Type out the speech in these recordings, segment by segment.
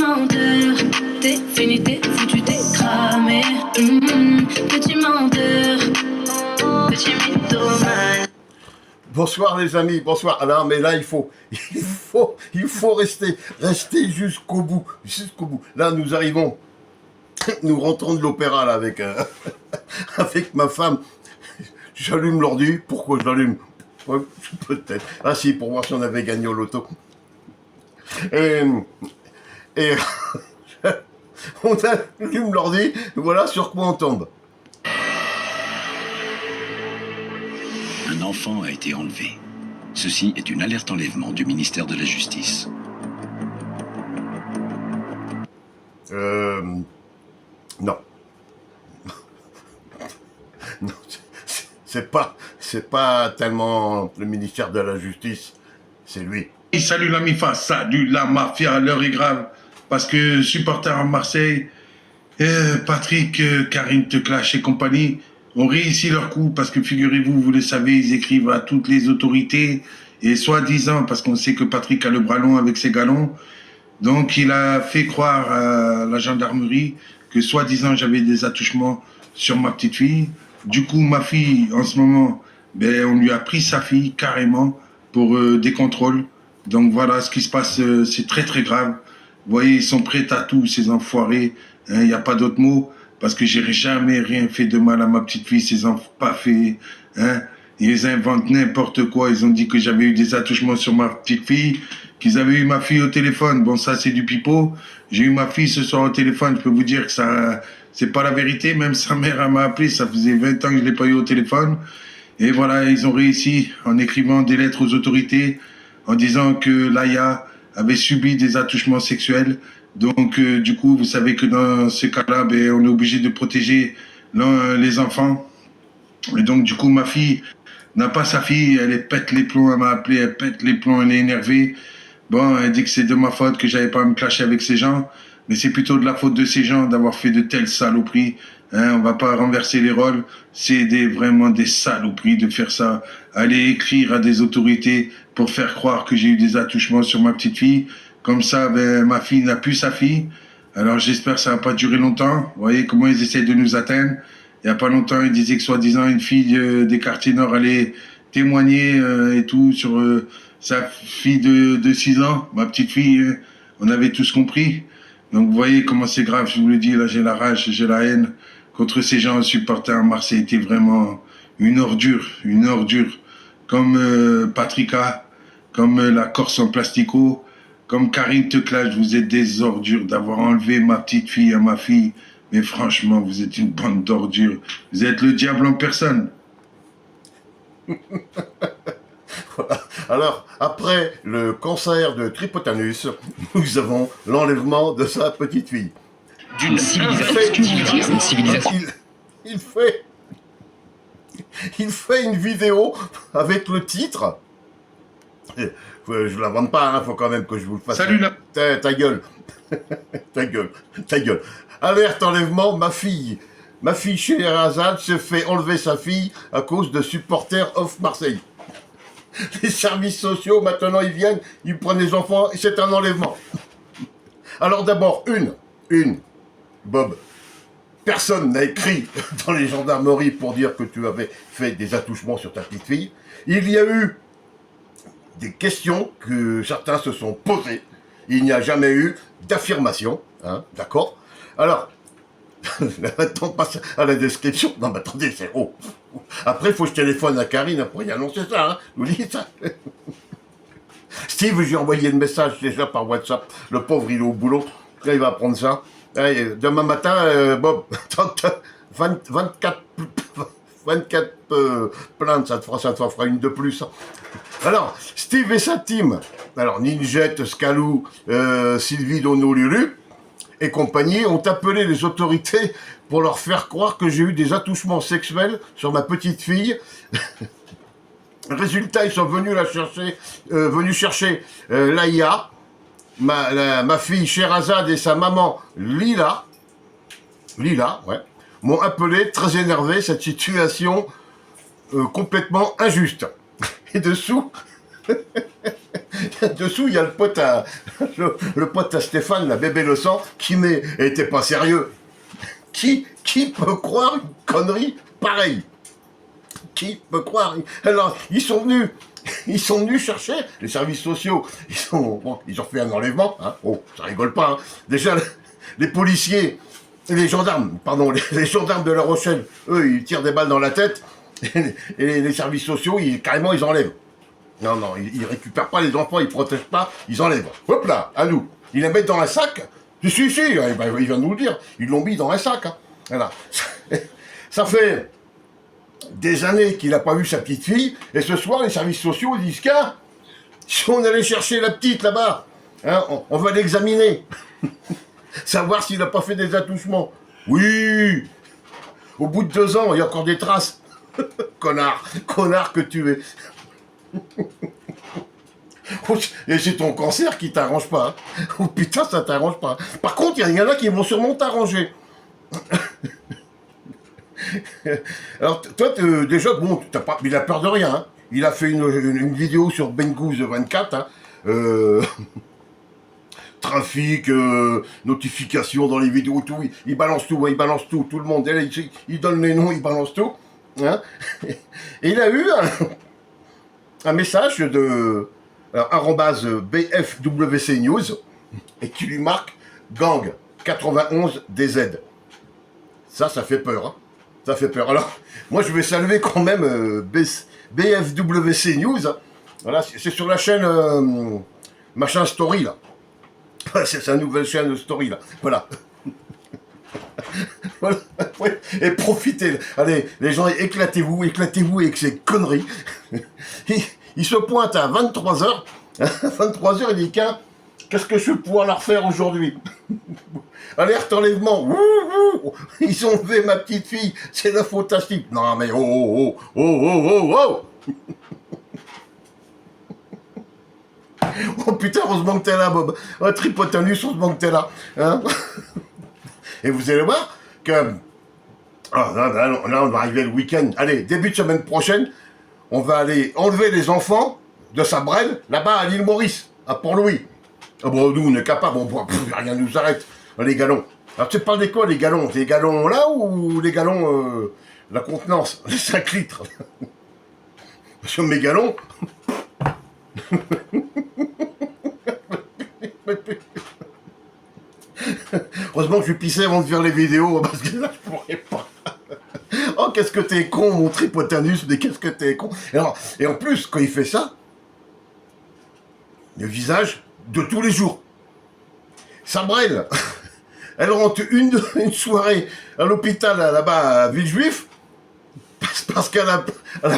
menteur, t'es fini, t'es foutu, t'es cramé. Petit menteur, petit mythomane. Bonsoir les amis, bonsoir. Alors mais là il faut rester jusqu'au bout, Là nous arrivons, nous rentrons de l'opéra là avec avec ma femme. J'allume l'ordi. Pourquoi je l'allume? Ouais, peut-être. Ah si, pour voir si on avait gagné au loto. Et on allume l'ordi. Voilà sur quoi on tombe. Un enfant a été enlevé. Ceci est une alerte enlèvement du ministère de la Justice. Non. Non, c'est pas tellement le ministère de la Justice, c'est lui. Et salut la MIFA, salut la mafia, l'heure est grave. Parce que supporters à Marseille, Patrick, Karine Teclash et compagnie ont réussi leur coup parce que figurez-vous, vous le savez, ils écrivent à toutes les autorités et soi-disant, parce qu'on sait que Patrick a le bras long avec ses galons, donc il a fait croire à la gendarmerie que soi-disant j'avais des attouchements sur ma petite fille. Du coup, ma fille, en ce moment, ben, on lui a pris sa fille carrément pour des contrôles. Donc voilà, ce qui se passe, c'est très très grave. Vous voyez, ils sont prêts à tout, ces enfoirés. Il n'y a pas d'autre mot, parce que j'ai jamais rien fait de mal à ma petite fille, ces pas fait. Hein. Ils inventent n'importe quoi. Ils ont dit que j'avais eu des attouchements sur ma petite fille, qu'ils avaient eu ma fille au téléphone. Bon, ça, c'est du pipeau. J'ai eu ma fille ce soir au téléphone. Je peux vous dire que ça, c'est pas la vérité. Même sa mère, elle m'a appelé. Ça faisait 20 ans que je l'ai pas eu au téléphone. Et voilà, ils ont réussi en écrivant des lettres aux autorités, en disant que Laïa avait subi des attouchements sexuels. Donc, du coup, vous savez que dans ce cas-là, ben, on est obligé de protéger les enfants. Et donc, du coup, ma fille n'a pas sa fille, elle pète les plombs, elle m'a appelé, elle pète les plombs, elle est énervée. Bon, elle dit que c'est de ma faute, que j'avais pas à me clasher avec ces gens, mais c'est plutôt de la faute de ces gens d'avoir fait de telles saloperies. Hein, on va pas renverser les rôles, c'est vraiment des saloperies de faire ça. Aller écrire à des autorités pour faire croire que j'ai eu des attouchements sur ma petite fille. Comme ça, ben, ma fille n'a plus sa fille. Alors j'espère que ça va pas durer longtemps. Vous voyez comment ils essaient de nous atteindre. Il n'y a pas longtemps, ils disaient que soi-disant une fille des quartiers nord allait témoigner et tout sur sa fille de 6 ans, ma petite fille. On avait tous compris. Donc vous voyez comment c'est grave, je vous le dis, là j'ai la rage, j'ai la haine contre ces gens supporters à Marseille. C'était vraiment une ordure. Comme Patrika, comme la Corse en plastico, comme Karine Teclash, vous êtes des ordures d'avoir enlevé ma petite fille à ma fille. Mais franchement, vous êtes une bande d'ordures. Vous êtes le diable en personne. Voilà. Alors, après le cancer de Tripotanus, nous avons l'enlèvement de sa petite fille. D'une civilisation. Il fait une vidéo avec le titre. Je la vende pas, hein, faut quand même que je vous le fasse. Salut là. Ta gueule. ta gueule. Alerte enlèvement, ma fille Scheherazade se fait enlever sa fille à cause de supporters off Marseille. Les services sociaux, maintenant, ils viennent, ils prennent les enfants, et c'est un enlèvement. Alors d'abord, Bob, personne n'a écrit dans les gendarmeries pour dire que tu avais fait des attouchements sur ta petite fille. Il y a eu des questions que certains se sont posées. Il n'y a jamais eu d'affirmation, hein, d'accord? Alors, maintenant, passe à la description. Non, mais attendez, c'est haut. Après, il faut que je téléphone à Karine pour y annoncer ça, hein. Je vous dis ça. Steve, j'ai envoyé le message déjà par WhatsApp. Le pauvre, il est au boulot. Là, il va prendre ça. Allez, demain matin, Bob, 24 plaintes, ça te fera une de plus. Alors, Steve et sa team, alors Ninjet, Scalou, Sylvie Dono Lulu et compagnie ont appelé les autorités pour leur faire croire que j'ai eu des attouchements sexuels sur ma petite fille. Résultat, ils sont venus chercher Laïa, ma fille Scheherazade et sa maman Lila, ouais, m'ont appelé très énervé, cette situation complètement injuste. Et dessous, Dessous, il y a le pote à, le pote à Stéphane, la bébé le sang, qui met, et t'es pas sérieux. Qui peut croire une connerie pareille? Qui peut croire? Alors, ils sont venus chercher, les services sociaux, ils ont fait un enlèvement, hein. Oh, ça rigole pas, hein. Déjà, les policiers, les gendarmes, pardon, les gendarmes de La Rochelle, eux, ils tirent des balles dans la tête, et les services sociaux, carrément, ils enlèvent. Non, ils récupèrent pas les enfants, ils protègent pas, ils enlèvent. Hop là, à nous. Ils les mettent dans un sac. Si, il vient de nous le dire. Ils l'ont mis dans un sac. Hein. Voilà. Ça fait des années qu'il n'a pas vu sa petite fille, et ce soir, les services sociaux disent qu'un, si on allait chercher la petite là-bas, hein, on va l'examiner. Savoir s'il n'a pas fait des attouchements. Oui. Au bout de 2 ans, il y a encore des traces. Connard que tu es. Et c'est ton cancer qui t'arrange pas. Hein. Oh putain, ça t'arrange pas. Par contre, il y en a qui vont sûrement t'arranger. Alors, toi, déjà, bon, il a peur de rien. Hein. Il a fait une vidéo sur Bengouze 24. Hein. Trafic, notification dans les vidéos, tout. Il balance tout, hein, il balance tout le monde. Il donne les noms, il balance tout. Hein. Et il a eu un message de @BFWC News et qui lui marque gang 91 DZ. Ça fait peur. Hein. Ça fait peur. Alors, moi, je vais saluer quand même BFWC News. Hein. Voilà, c'est sur la chaîne machin story là. C'est sa nouvelle chaîne story là. Voilà. Voilà. Ouais. Et profitez. Allez, les gens, éclatez-vous avec ces conneries. Il se pointe à 23h. 23h, il dit qu'est-ce que je vais pouvoir leur faire aujourd'hui? Alerte enlèvement. Ils ont enlevé ma petite fille. C'est la faute à Steve. Non mais oh. Oh putain, heureusement que t'es là, Bob. Oh, Tripotanus, heureusement que t'es là. Hein. Et vous allez voir que... là, on va arriver le week-end. Allez, début de semaine prochaine, on va aller enlever les enfants de Sabrel, là-bas à l'île Maurice, à Port-Louis. Ah bon, nous, on est capable, rien ne nous arrête. Les galons. Alors, tu parles de quoi, les galons? Les galons là ou les galons, la contenance? Les 5 litres. Sur mes galons... Heureusement que je pissais avant de faire les vidéos, parce que là, je pourrais pas. Oh, qu'est-ce que t'es con, mon Tripotanus, mais qu'est-ce que t'es con. Et en plus, quand il fait ça, le visage de tous les jours. Sabrel, elle rentre une soirée à l'hôpital là-bas à Villejuif, parce qu'elle a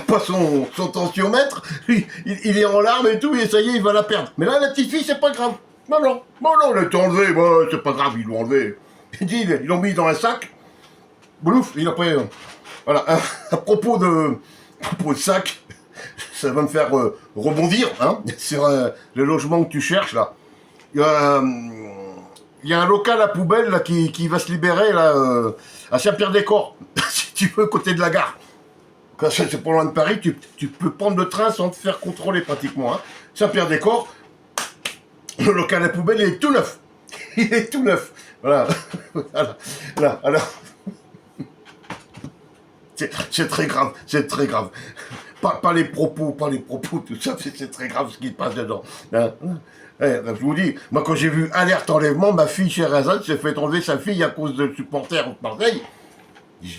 pas son tensiomètre, il est en larmes et tout, et ça y est, il va la perdre. Mais là, la petite fille, c'est pas grave. Non, elle est enlevée, c'est pas grave, ils l'ont enlevée. Ils l'ont mis dans un sac. Boulouf, il a pris... Voilà, à propos de sac, ça va me faire rebondir, hein, sur le logement que tu cherches, là. Il y a un local à poubelle, là, qui va se libérer, là, à Saint-Pierre-des-Corps, si tu veux, côté de la gare. Quand c'est pas loin de Paris, tu peux prendre le train sans te faire contrôler, pratiquement, hein. Saint-Pierre-des-Corps, le local à poubelle, il est tout neuf. Il est tout neuf. Voilà. Là, alors. C'est très grave, c'est très grave. Pas les propos, tout ça, c'est très grave ce qui se passe dedans. Hein. Je vous dis, moi quand j'ai vu alerte enlèvement, ma fille Sherazade s'est fait enlever sa fille à cause de supporters de Marseille. Il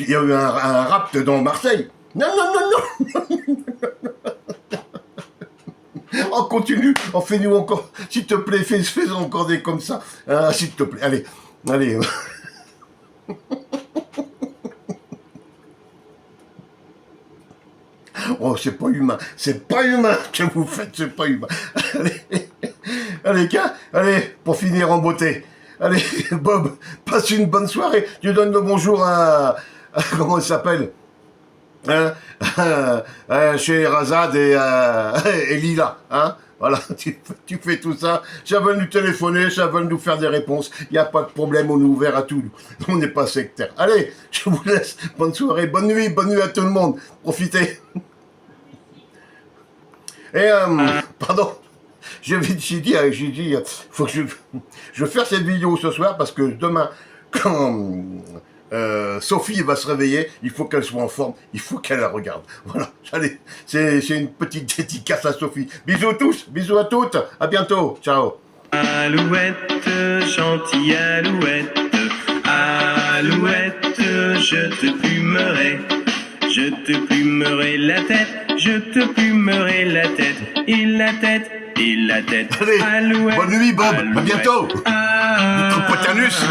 y a eu un rapt dans Marseille. Non. On continue, on fait-nous encore, s'il te plaît, fais encore des comme ça. S'il te plaît, allez. Oh, c'est pas humain que vous faites, c'est pas humain. Allez, pour finir en beauté. Allez, Bob, passe une bonne soirée. Tu donnes le bonjour à comment il s'appelle, hein, chez Razad et Lila, hein. Voilà, tu fais tout ça. Ça veut nous téléphoner, ça veut nous faire des réponses. Il n'y a pas de problème, on est ouvert à tout. On n'est pas sectaire. Allez, je vous laisse. Bonne soirée, bonne nuit à tout le monde. Profitez. Et, pardon, j'ai dit, faut que je vais faire cette vidéo ce soir parce que demain, quand Sophie va se réveiller, il faut qu'elle soit en forme, il faut qu'elle la regarde. Voilà, allez, c'est une petite dédicace à Sophie. Bisous tous, bisous à toutes, à bientôt, ciao. Alouette, gentille alouette, alouette, je te plumerai la tête, je te plumerai la tête, et la tête, et la tête. Allez, Alouette, bonne nuit Bob, à alouette, bientôt. alouette, Micropotanus.